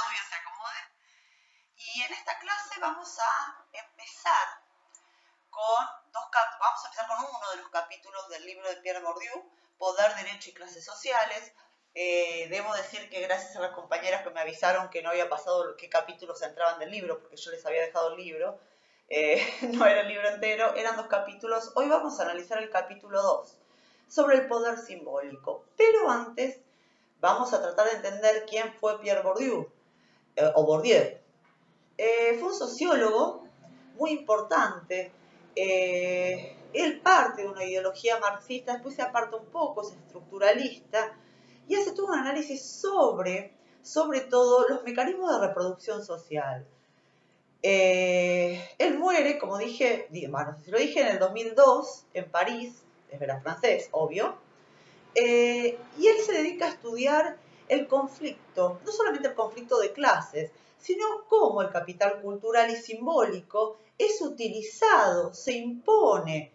audio se acomode. Y en esta clase vamos a empezar con uno de los capítulos del libro de Pierre Bourdieu, Poder, Derecho y Clases Sociales. Debo decir que gracias a las compañeras que me avisaron que no había pasado qué capítulos entraban del libro, porque yo les había dejado el libro, no era el libro entero, eran 2 capítulos. Hoy vamos a analizar el capítulo 2, sobre el poder simbólico. Pero antes vamos a tratar de entender quién fue Pierre Bourdieu, o Bourdieu. Fue un sociólogo muy importante. Él parte de una ideología marxista, después se aparta un poco, es estructuralista, y hace todo un análisis sobre todo los mecanismos de reproducción social. Él muere, como dije, lo dije en el 2002, en París, era francés, obvio, y él se dedica a estudiar el conflicto, no solamente el conflicto de clases, sino cómo el capital cultural y simbólico es utilizado, se impone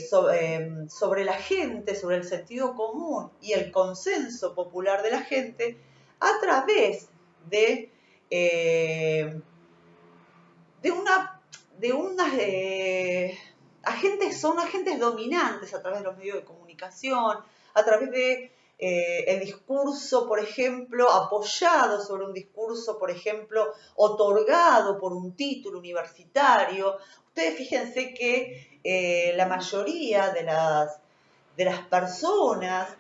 sobre la gente, sobre el sentido común y el consenso popular de la gente a través de son agentes dominantes a través de los medios de comunicación, a través de el discurso, por ejemplo, apoyado sobre un discurso, por ejemplo, otorgado por un título universitario. Ustedes fíjense que la mayoría de las personas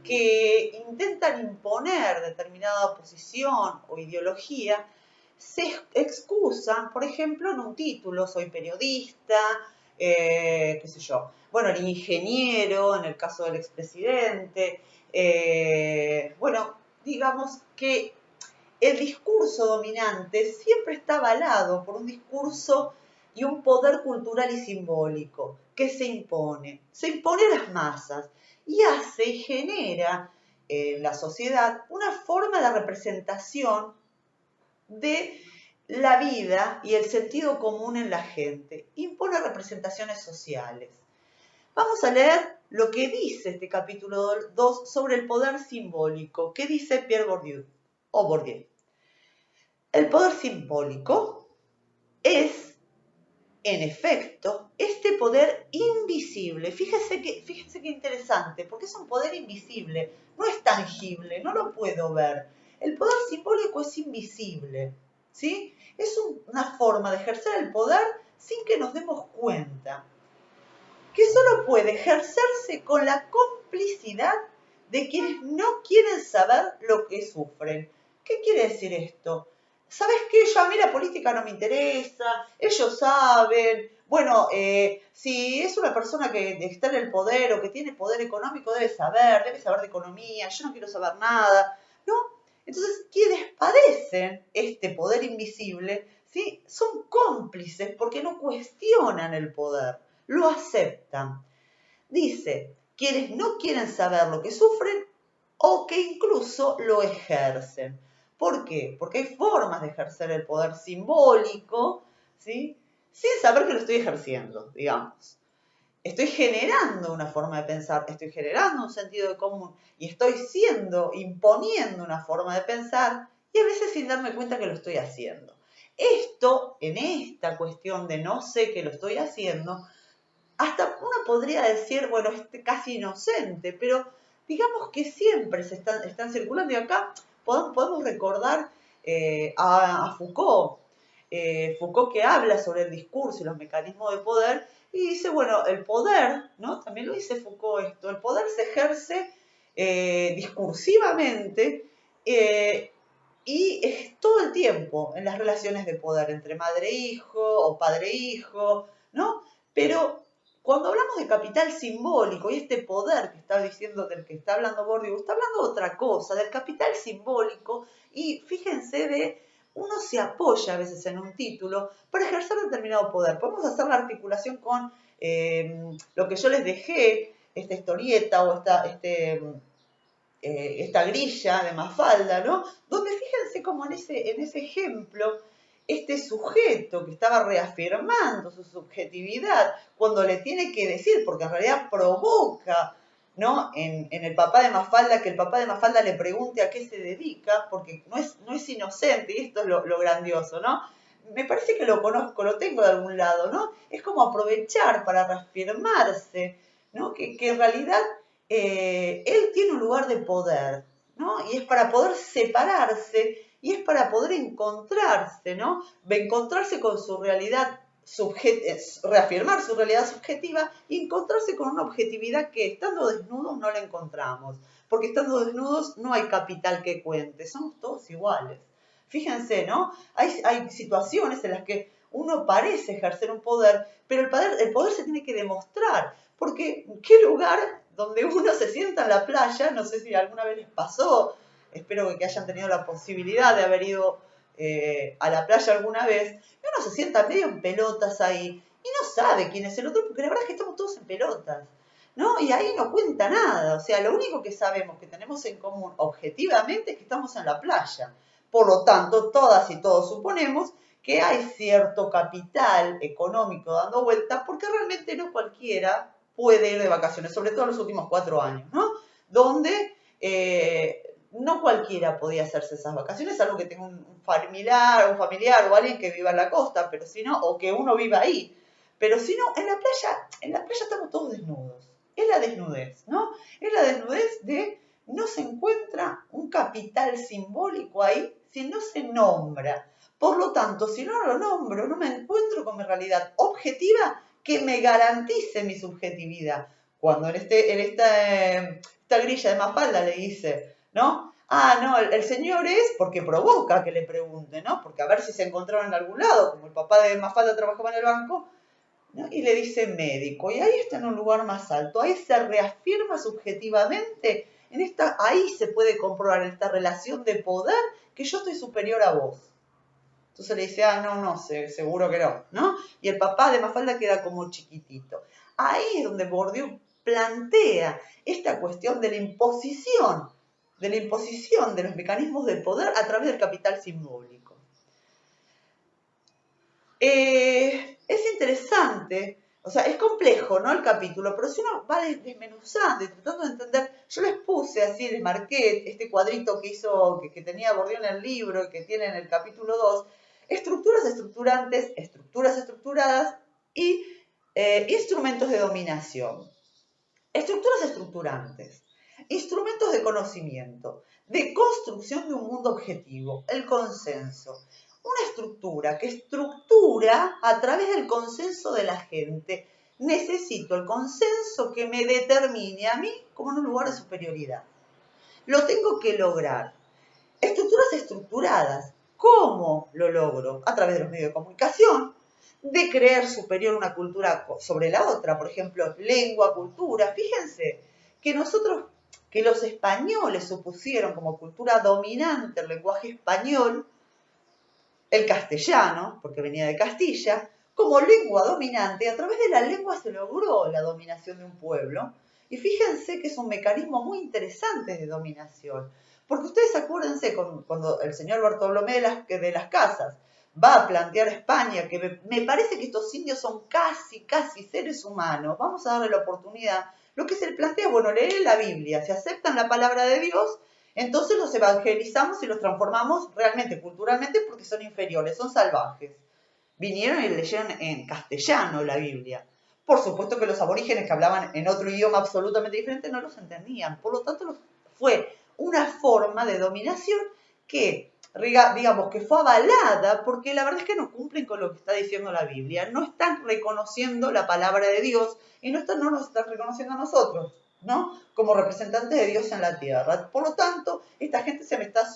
que intentan imponer determinada posición o ideología se excusan, por ejemplo, en un título: soy periodista, qué sé yo, bueno, el ingeniero, en el caso del expresidente. Bueno, digamos que el discurso dominante siempre está avalado por un discurso y un poder cultural y simbólico que se impone a las masas y hace y genera en la sociedad una forma de representación de la vida y el sentido común en la gente. Impone representaciones sociales. Vamos a leer lo que dice este capítulo 2 sobre el poder simbólico. ¿Qué dice Pierre Bourdieu o Bourdieu? El poder simbólico es, en efecto, este poder invisible. Fíjese qué interesante, porque es un poder invisible, no es tangible, no lo puedo ver. El poder simbólico es invisible, ¿sí? Es una forma de ejercer el poder sin que nos demos cuenta, que solo puede ejercerse con la complicidad de quienes no quieren saber lo que sufren. ¿Qué quiere decir esto? ¿Sabes qué? A mí la política no me interesa, ellos saben. Bueno, si es una persona que está en el poder o que tiene poder económico, debe saber de economía, yo no quiero saber nada, ¿no? Entonces, quienes padecen este poder invisible, ¿sí?, son cómplices porque no cuestionan el poder, lo aceptan. Dice, quienes no quieren saber lo que sufren o que incluso lo ejercen. ¿Por qué? Porque hay formas de ejercer el poder simbólico, ¿sí?, sin saber que lo estoy ejerciendo, digamos. Estoy generando una forma de pensar, estoy generando un sentido de común y estoy imponiendo una forma de pensar, y a veces sin darme cuenta que lo estoy haciendo. Esto, en esta cuestión de no sé que lo estoy haciendo, hasta uno podría decir, bueno, es casi inocente, pero digamos que siempre están circulando. Y acá podemos recordar a Foucault. Foucault, que habla sobre el discurso y los mecanismos de poder, y dice, bueno, el poder, ¿no? También lo dice Foucault esto, el poder se ejerce discursivamente y es todo el tiempo en las relaciones de poder entre madre-hijo o padre-hijo, ¿no? Pero cuando hablamos de capital simbólico y este poder que está diciendo, del que está hablando Bourdieu, está hablando de otra cosa, del capital simbólico, y fíjense, uno se apoya a veces en un título para ejercer determinado poder. Podemos hacer la articulación con lo que yo les dejé, esta historieta o esta grilla de Mafalda, ¿no? Donde fíjense como en ese ejemplo, este sujeto que estaba reafirmando su subjetividad cuando le tiene que decir, porque en realidad provoca ¿no? En el papá de Mafalda, que el papá de Mafalda le pregunte a qué se dedica, porque no es inocente, y esto es lo grandioso, ¿no? Me parece que lo conozco, lo tengo de algún lado, ¿no? Es como aprovechar para reafirmarse, ¿no? Que en realidad él tiene un lugar de poder, ¿no? Y es para poder separarse y es para poder encontrarse, ¿no? Encontrarse con su realidad reafirmar su realidad subjetiva y encontrarse con una objetividad que estando desnudos no la encontramos, porque estando desnudos no hay capital que cuente, somos todos iguales. Fíjense, ¿no? Hay situaciones en las que uno parece ejercer un poder, pero el poder se tiene que demostrar, porque ¿qué lugar donde uno se sienta en la playa? No sé si alguna vez les pasó, espero que hayan tenido la posibilidad de haber ido a la playa alguna vez, y uno se sienta medio en pelotas ahí y no sabe quién es el otro, porque la verdad es que estamos todos en pelotas, ¿no? Y ahí no cuenta nada, o sea, lo único que sabemos que tenemos en común objetivamente es que estamos en la playa. Por lo tanto, todas y todos suponemos que hay cierto capital económico dando vuelta, porque realmente no cualquiera puede ir de vacaciones, sobre todo en los últimos 4 años, ¿no? Donde no cualquiera podía hacerse esas vacaciones, salvo que tenga un familiar o alguien que viva en la costa, pero si no, o que uno viva ahí. Pero si no, en la playa estamos todos desnudos. Es la desnudez, ¿no? Es la desnudez de no se encuentra un capital simbólico ahí si no se nombra. Por lo tanto, si no lo nombro, no me encuentro con mi realidad objetiva que me garantice mi subjetividad. Cuando esta grilla de Mafalda le dice, ¿no? Ah, no, el señor es porque provoca que le pregunte, ¿no? Porque a ver si se encontraron en algún lado, como el papá de Mafalda trabajaba en el banco, ¿no? Y le dice médico, y ahí está en un lugar más alto, ahí se reafirma subjetivamente, ahí se puede comprobar esta relación de poder que yo estoy superior a vos. Entonces le dice, ah, no, seguro que no, ¿no? Y el papá de Mafalda queda como chiquitito. Ahí es donde Bourdieu plantea esta cuestión de la imposición de los mecanismos de poder a través del capital simbólico. Es interesante, o sea, es complejo, ¿no? El capítulo, pero si uno va desmenuzando y tratando de entender, yo les puse así, les marqué este cuadrito que tenía Bourdieu en el libro y que tiene en el capítulo 2, estructuras estructurantes, estructuras estructuradas y instrumentos de dominación. Estructuras estructurantes, instrumentos de conocimiento, de construcción de un mundo objetivo, el consenso. Una estructura que estructura a través del consenso de la gente. Necesito el consenso que me determine a mí como en un lugar de superioridad. Lo tengo que lograr. Estructuras estructuradas. ¿Cómo lo logro? A través de los medios de comunicación, de creer superior una cultura sobre la otra, por ejemplo, lengua, cultura. Fíjense que los españoles supusieron como cultura dominante el lenguaje español, el castellano, porque venía de Castilla, como lengua dominante, y a través de la lengua se logró la dominación de un pueblo. Y fíjense que es un mecanismo muy interesante de dominación. Porque ustedes acuérdense cuando el señor Bartolomé de las Casas va a plantear a España, que me parece que estos indios son casi seres humanos, vamos a darle la oportunidad. Lo que se le plantea, bueno, leer la Biblia, si aceptan la palabra de Dios, entonces los evangelizamos y los transformamos realmente culturalmente porque son inferiores, son salvajes. Vinieron y leyeron en castellano la Biblia. Por supuesto que los aborígenes que hablaban en otro idioma absolutamente diferente no los entendían. Por lo tanto, fue una forma de dominación que, digamos, que fue avalada porque la verdad es que no cumplen con lo que está diciendo la Biblia. No están reconociendo la palabra de Dios y no nos están reconociendo a nosotros, ¿no? Como representantes de Dios en la tierra. Por lo tanto, esta gente se me está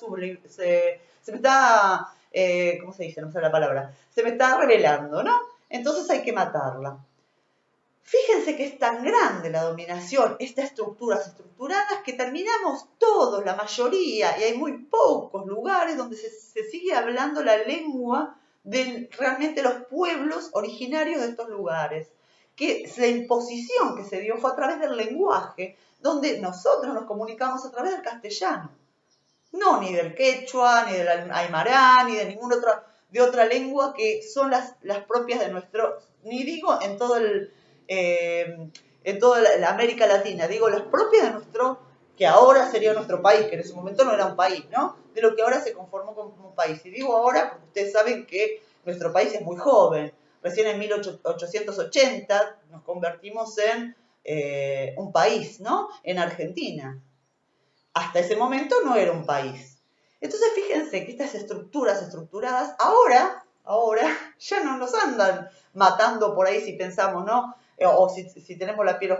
¿cómo se dice? No sé la palabra. Se me está revelando, ¿no? Entonces hay que matarla. Fíjense que es tan grande la dominación, estas estructuras estructuradas, que terminamos todos, la mayoría, y hay muy pocos lugares donde se sigue hablando la lengua de realmente los pueblos originarios de estos lugares. Que la imposición que se dio fue a través del lenguaje, donde nosotros nos comunicamos a través del castellano. No, ni del quechua, ni del aymará, ni de ninguna otra lengua que son las propias de nuestro, ni digo en todo en toda la América Latina, digo, las propias de nuestro, que ahora sería nuestro país, que en ese momento no era un país, ¿no? De lo que ahora se conformó como un país. Y digo ahora porque ustedes saben que nuestro país es muy joven. Recién en 1880 nos convertimos en un país, ¿no? En Argentina. Hasta ese momento no era un país. Entonces fíjense que estas estructuras estructuradas ahora ya no nos andan matando por ahí si pensamos, ¿no? O si tenemos la piel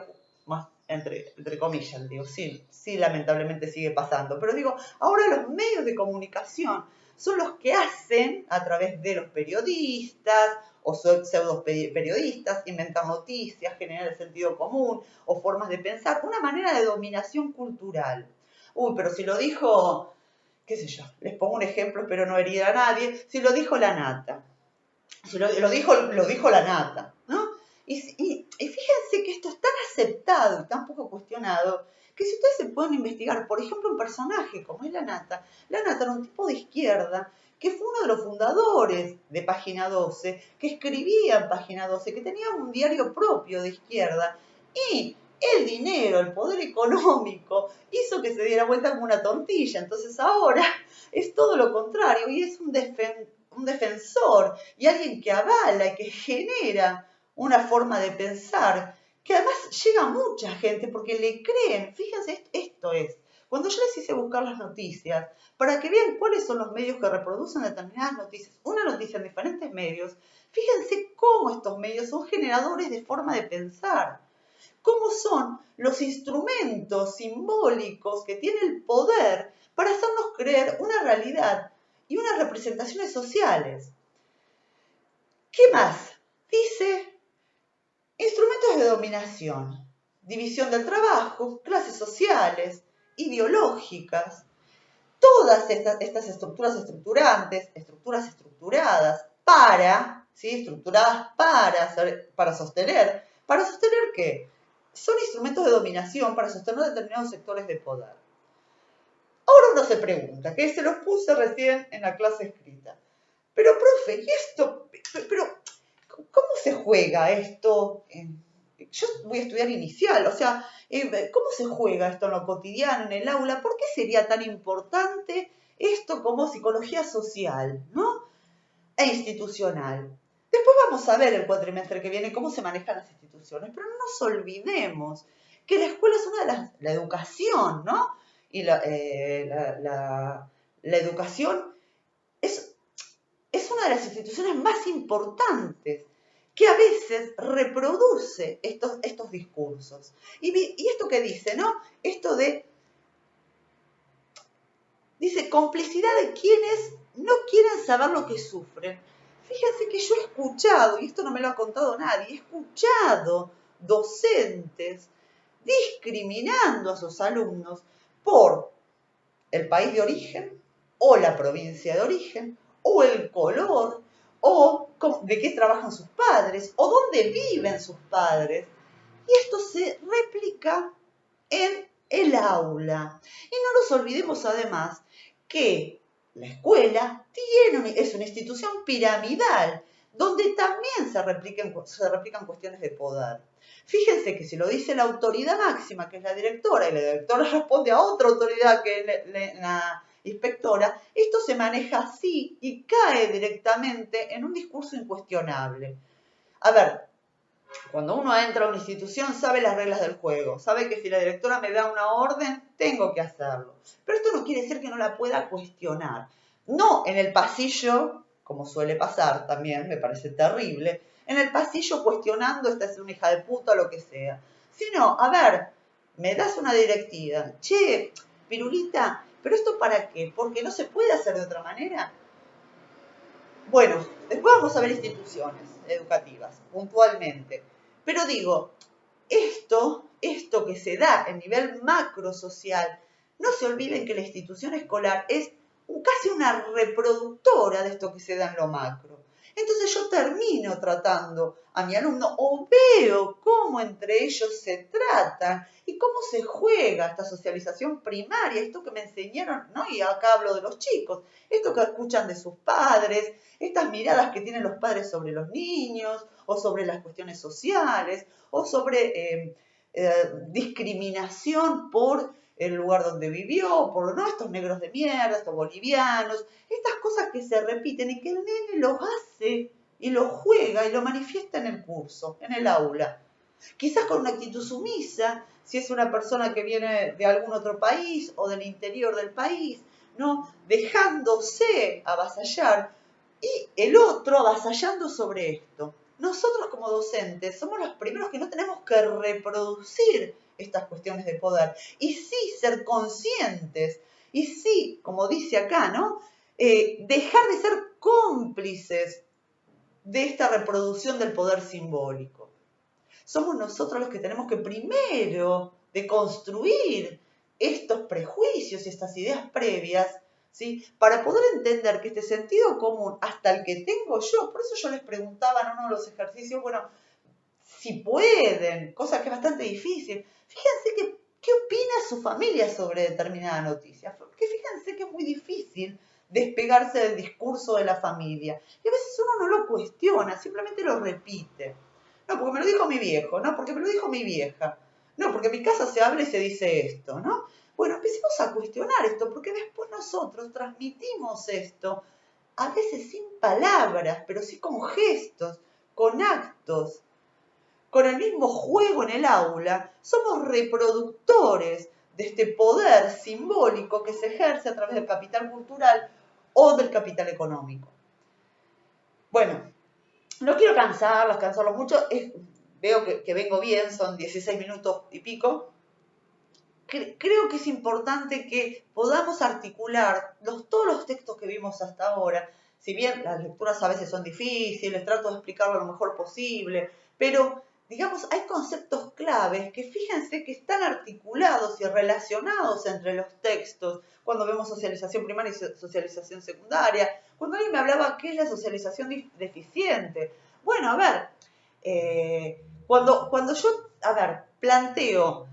más, entre comillas, digo, sí, lamentablemente sigue pasando. Pero digo, ahora los medios de comunicación son los que hacen, a través de los periodistas o pseudo periodistas, inventar noticias, generar el sentido común o formas de pensar, una manera de dominación cultural. Uy, pero si lo dijo, qué sé yo, les pongo un ejemplo, espero no herir a nadie, si lo dijo la nata, si lo dijo la nata, ¿no? Y fíjense que esto es tan aceptado y tan poco cuestionado, que si ustedes se pueden investigar, por ejemplo, un personaje como es la nata era un tipo de izquierda, que fue uno de los fundadores de Página 12, que escribía en Página 12, que tenía un diario propio de izquierda, y el dinero, el poder económico, hizo que se diera vuelta como una tortilla. Entonces ahora es todo lo contrario y es un defensor y alguien que avala y que genera una forma de pensar que además llega a mucha gente porque le creen. Fíjense, esto es, cuando yo les hice buscar las noticias, para que vean cuáles son los medios que reproducen determinadas noticias, una noticia en diferentes medios, fíjense cómo estos medios son generadores de forma de pensar, cómo son los instrumentos simbólicos que tiene el poder para hacernos creer una realidad y unas representaciones sociales. ¿Qué más? Dice, instrumentos de dominación, división del trabajo, clases sociales, ideológicas, todas estas estructuras estructurantes, estructuras estructuradas para, ¿sí? Estructuradas para sostener ¿qué? Son instrumentos de dominación para sostener determinados sectores de poder. Ahora uno se pregunta, que se los puse recién en la clase escrita, pero profe, ¿y esto? Pero, ¿cómo se juega esto? Yo voy a estudiar inicial, o sea, ¿cómo se juega esto en lo cotidiano, en el aula? ¿Por qué sería tan importante esto como psicología social, ¿no? E institucional? Después vamos a ver el cuatrimestre que viene cómo se manejan las instituciones, pero no nos olvidemos que la escuela es una de la educación, ¿no? Y la educación es una de las instituciones más importantes que a veces reproduce estos discursos. Y esto que dice, ¿no? Esto dice, complicidad de quienes no quieren saber lo que sufren. Fíjense que yo he escuchado, y esto no me lo ha contado nadie, he escuchado docentes discriminando a sus alumnos por el país de origen, o la provincia de origen, o el color, o de qué trabajan sus padres, o dónde viven sus padres. Y esto se replica en el aula. Y no nos olvidemos además que la escuela es una institución piramidal, donde también se replican cuestiones de poder. Fíjense que si lo dice la autoridad máxima, que es la directora, y la directora responde a otra autoridad, que es la inspectora, esto se maneja así y cae directamente en un discurso incuestionable. A ver, cuando uno entra a una institución sabe las reglas del juego, sabe que si la directora me da una orden, tengo que hacerlo. Pero esto no quiere decir que no la pueda cuestionar. No en el pasillo, como suele pasar también, me parece terrible, en el pasillo cuestionando, esta es una hija de puta o lo que sea. Sino, a ver, me das una directiva. Che, Pirulita, ¿pero esto para qué? ¿Porque no se puede hacer de otra manera? Bueno, después vamos a ver instituciones educativas, puntualmente. Pero digo, esto que se da en nivel macro social, no se olviden que la institución escolar es casi una reproductora de esto que se da en lo macro. Entonces yo termino tratando a mi alumno o veo cómo entre ellos se tratan y cómo se juega esta socialización primaria, esto que me enseñaron, ¿no? Y acá hablo de los chicos, esto que escuchan de sus padres, estas miradas que tienen los padres sobre los niños o sobre las cuestiones sociales o sobre discriminación por el lugar donde vivió, por ¿no? Estos negros de mierda, estos bolivianos, estas cosas que se repiten y que el nene los hace y lo juega y lo manifiesta en el curso, en el aula. Quizás con una actitud sumisa, si es una persona que viene de algún otro país o del interior del país, ¿no? Dejándose avasallar y el otro avasallando sobre esto. Nosotros como docentes somos los primeros que no tenemos que reproducir estas cuestiones de poder y sí ser conscientes y sí, como dice acá, ¿no? Dejar de ser cómplices de esta reproducción del poder simbólico. Somos nosotros los que tenemos que primero deconstruir estos prejuicios y estas ideas previas, ¿sí? Para poder entender que este sentido común, hasta el que tengo yo, por eso yo les preguntaba en uno de los ejercicios, bueno, si pueden, cosa que es bastante difícil. Fíjense qué opina su familia sobre determinada noticia, porque fíjense que es muy difícil despegarse del discurso de la familia. Y a veces uno no lo cuestiona, simplemente lo repite. No, porque me lo dijo mi viejo, no, porque me lo dijo mi vieja. No, porque en mi casa se habla y se dice esto, ¿no? Bueno, empecemos a cuestionar esto, porque después nosotros transmitimos esto, a veces sin palabras, pero sí con gestos, con actos, con el mismo juego en el aula, somos reproductores de este poder simbólico que se ejerce a través del capital cultural o del capital económico. Bueno, no quiero cansarlos mucho, veo que vengo bien, son 16 minutos y pico. Creo que es importante que podamos articular todos los textos que vimos hasta ahora. Si bien las lecturas a veces son difíciles, trato de explicarlo lo mejor posible, pero digamos, hay conceptos claves que fíjense que están articulados y relacionados entre los textos. Cuando vemos socialización primaria y socialización secundaria, cuando alguien me hablaba qué es la socialización deficiente. Bueno, a ver, cuando yo, planteo,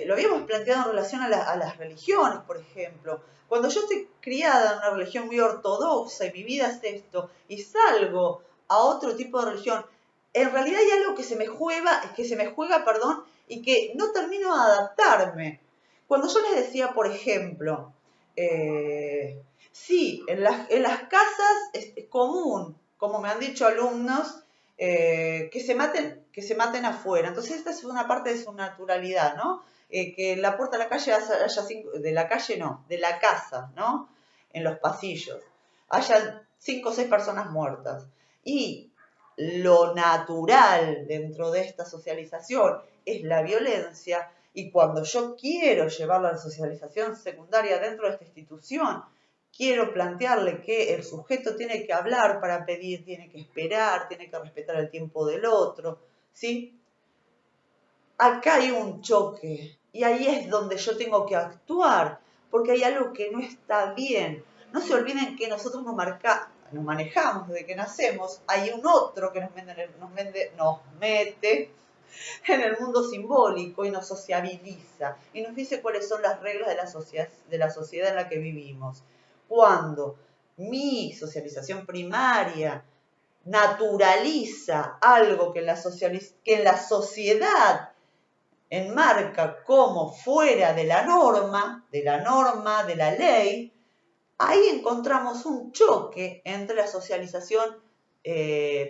lo habíamos planteado en relación a las religiones, por ejemplo. Cuando yo estoy criada en una religión muy ortodoxa y mi vida es esto, y salgo a otro tipo de religión, en realidad hay algo que se me juega, y que no termino de adaptarme. Cuando yo les decía, por ejemplo, sí, en las casas es común, como me han dicho alumnos, que se maten afuera. Entonces esta es una parte de su naturalidad, ¿no? Que la puerta de la calle de la casa, ¿no? En los pasillos, haya 5 o 6 personas muertas. Y lo natural dentro de esta socialización es la violencia, y cuando yo quiero llevarla a la socialización secundaria dentro de esta institución, quiero plantearle que el sujeto tiene que hablar para pedir, tiene que esperar, tiene que respetar el tiempo del otro, ¿sí? Acá hay un choque y ahí es donde yo tengo que actuar, porque hay algo que no está bien. No se olviden que nosotros nos manejamos desde que nacemos, hay un otro que nos mete en el mundo simbólico y nos sociabiliza y nos dice cuáles son las reglas de la sociedad en la que vivimos. Cuando mi socialización primaria naturaliza algo que en la sociedad enmarca como fuera de la norma, de la ley, ahí encontramos un choque entre la socialización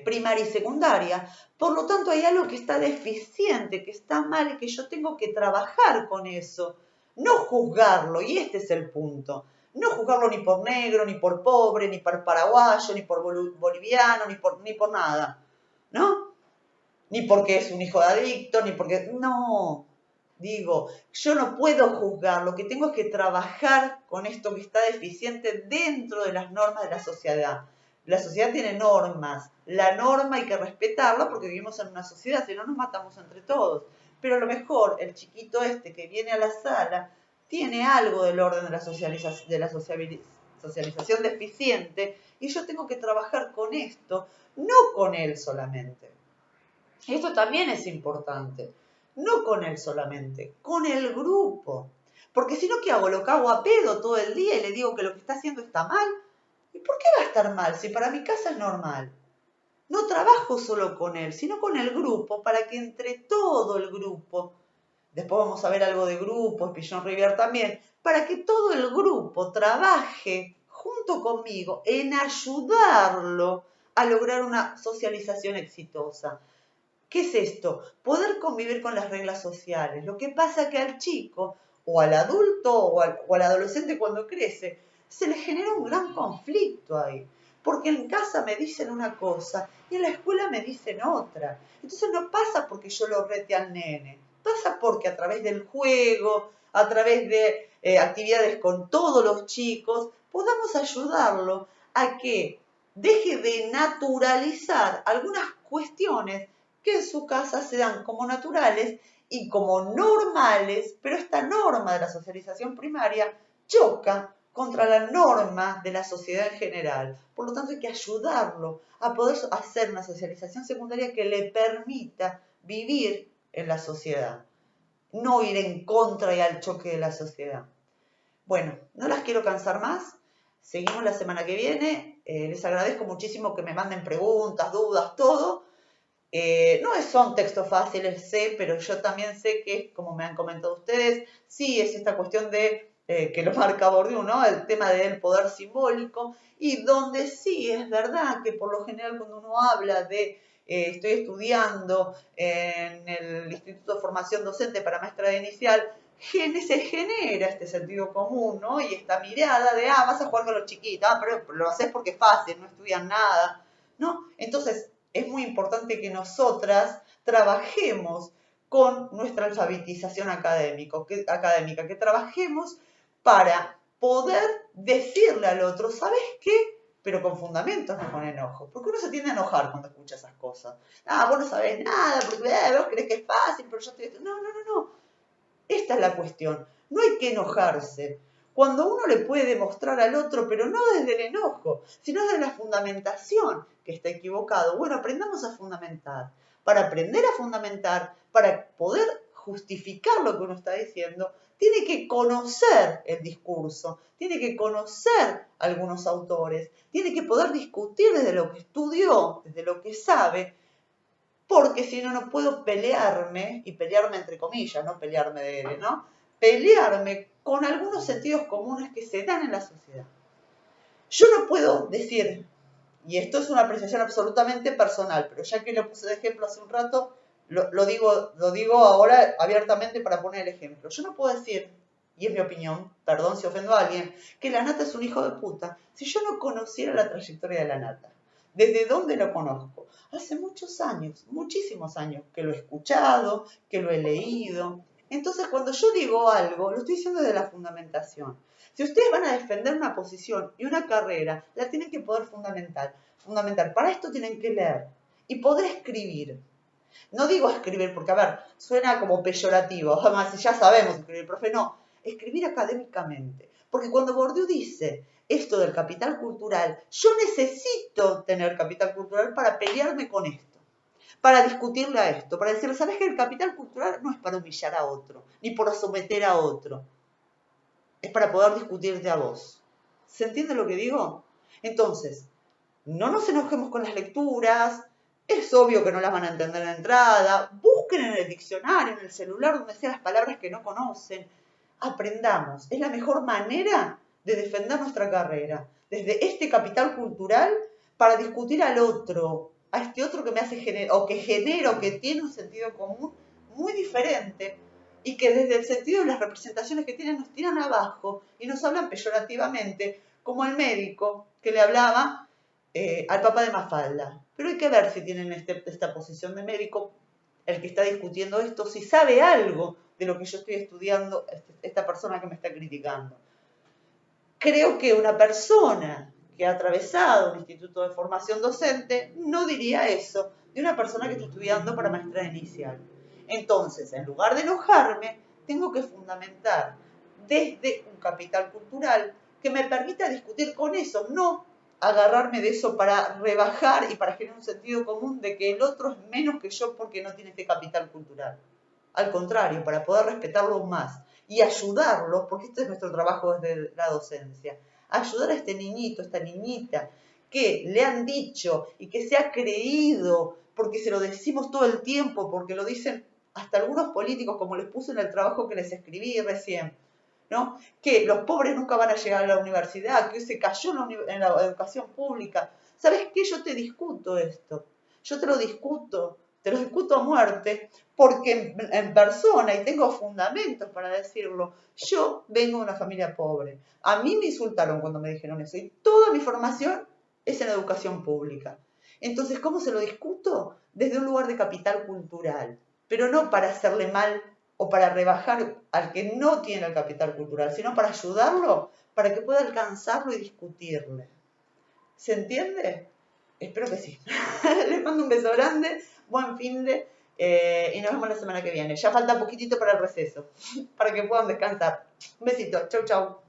primaria y secundaria. Por lo tanto, hay algo que está deficiente, que está mal y que yo tengo que trabajar con eso. No juzgarlo, y este es el punto. No juzgarlo ni por negro, ni por pobre, ni por paraguayo, ni por boliviano, ni por nada. ¿No? Ni porque es un hijo de adicto, ni porque... No, digo, yo no puedo juzgar, lo que tengo es que trabajar con esto que está deficiente dentro de las normas de la sociedad. La sociedad tiene normas, la norma hay que respetarla porque vivimos en una sociedad, si no nos matamos entre todos. Pero a lo mejor el chiquito este que viene a la sala tiene algo del orden de la socialización deficiente y yo tengo que trabajar con esto, no con él solamente. Esto también es importante. No con él solamente, con el grupo. Porque si no, ¿qué hago? Lo cago a pedo todo el día y le digo que lo que está haciendo está mal. ¿Y por qué va a estar mal si para mi casa es normal? No trabajo solo con él, sino con el grupo, para que entre todo el grupo, después vamos a ver algo de grupos, Pigeon Rivière también, para que todo el grupo trabaje junto conmigo en ayudarlo a lograr una socialización exitosa. ¿Qué es esto? Poder convivir con las reglas sociales. Lo que pasa es que al chico, o al adulto, o al adolescente cuando crece, se le genera un gran conflicto ahí. Porque en casa me dicen una cosa y en la escuela me dicen otra. Entonces no pasa porque yo lo rete al nene. Pasa porque a través del juego, a través de actividades con todos los chicos, podamos ayudarlo a que deje de naturalizar algunas cuestiones que en su casa se dan como naturales y como normales, pero esta norma de la socialización primaria choca contra la norma de la sociedad en general. Por lo tanto, hay que ayudarlo a poder hacer una socialización secundaria que le permita vivir en la sociedad, no ir en contra y al choque de la sociedad. Bueno, no las quiero cansar más. Seguimos la semana que viene. Les agradezco muchísimo que me manden preguntas, dudas, todo. No son textos fáciles, sé, pero yo también sé que, como me han comentado ustedes, sí es esta cuestión de, que lo marca Bourdieu, ¿no? El tema del poder simbólico, y donde sí es verdad que por lo general cuando uno habla de estoy estudiando en el Instituto de Formación Docente para Maestra de Inicial, se genera este sentido común, ¿no? Y esta mirada de, vas a jugar con los chiquitos, pero lo haces porque es fácil, no estudian nada, ¿no? Entonces, es muy importante que nosotras trabajemos con nuestra alfabetización académica, que trabajemos para poder decirle al otro, ¿sabes qué? Pero con fundamentos, no con enojo. Porque uno se tiende a enojar cuando escucha esas cosas. Vos no sabés nada, porque vos crees que es fácil, pero yo estoy... No. Esta es la cuestión. No hay que enojarse. Cuando uno le puede demostrar al otro, pero no desde el enojo, sino desde la fundamentación, que está equivocado. Bueno, aprendamos a fundamentar. Para aprender a fundamentar, para poder justificar lo que uno está diciendo, tiene que conocer el discurso, tiene que conocer algunos autores, tiene que poder discutir desde lo que estudió, desde lo que sabe, porque si no, no puedo pelearme, y pelearme entre comillas, no pelearme de él, ¿no? Pelearme con algunos sentidos comunes que se dan en la sociedad. Yo no puedo decir, y esto es una apreciación absolutamente personal, pero ya que lo puse de ejemplo hace un rato, lo digo ahora abiertamente para poner el ejemplo. Yo no puedo decir, y es mi opinión, perdón si ofendo a alguien, que la Nata es un hijo de puta, si yo no conociera la trayectoria de la Nata. ¿Desde dónde lo conozco? Hace muchos años, muchísimos años, que lo he escuchado, que lo he leído. Entonces, cuando yo digo algo, lo estoy diciendo desde la fundamentación. Si ustedes van a defender una posición y una carrera, la tienen que poder fundamentar. Para esto tienen que leer y poder escribir. No digo escribir porque, a ver, suena como peyorativo. Además, ya sabemos escribir, profe, no. Escribir académicamente. Porque cuando Bourdieu dice esto del capital cultural, yo necesito tener capital cultural para pelearme con esto, para discutirle a esto, para decirle, ¿sabes qué? El capital cultural no es para humillar a otro, ni para someter a otro. Es para poder discutirte a vos. ¿Se entiende lo que digo? Entonces, no nos enojemos con las lecturas, es obvio que no las van a entender en la entrada, busquen en el diccionario, en el celular, donde sean las palabras que no conocen, aprendamos. Es la mejor manera de defender nuestra carrera, desde este capital cultural para discutir al otro, a este otro que me hace generar, o que genera, o que tiene un sentido común muy diferente, y que desde el sentido de las representaciones que tienen nos tiran abajo y nos hablan peyorativamente, como el médico que le hablaba al papá de Mafalda. Pero hay que ver si tienen esta posición de médico, el que está discutiendo esto, si sabe algo de lo que yo estoy estudiando, esta persona que me está criticando. Creo que una persona que ha atravesado un instituto de formación docente no diría eso de una persona que está estudiando para maestra inicial. Entonces, en lugar de enojarme, tengo que fundamentar desde un capital cultural que me permita discutir con eso, no agarrarme de eso para rebajar y para generar un sentido común de que el otro es menos que yo porque no tiene este capital cultural. Al contrario, para poder respetarlo aún más y ayudarlo, porque este es nuestro trabajo desde la docencia, ayudar a este niñito, esta niñita, que le han dicho y que se ha creído, porque se lo decimos todo el tiempo, porque lo dicen hasta algunos políticos, como les puse en el trabajo que les escribí recién, ¿no? Que los pobres nunca van a llegar a la universidad, que se cayó en la educación pública. ¿Sabes qué? Yo te discuto esto. Yo te lo discuto a muerte, porque en persona, y tengo fundamentos para decirlo, yo vengo de una familia pobre. A mí me insultaron cuando me dijeron eso, y toda mi formación es en educación pública. Entonces, ¿cómo se lo discuto? Desde un lugar de capital cultural, pero no para hacerle mal o para rebajar al que no tiene el capital cultural, sino para ayudarlo, para que pueda alcanzarlo y discutirle. ¿Se entiende? Espero que sí. Les mando un beso grande, buen fin de y nos vemos la semana que viene. Ya falta poquitito para el receso, para que puedan descansar. Un besito, chau chau.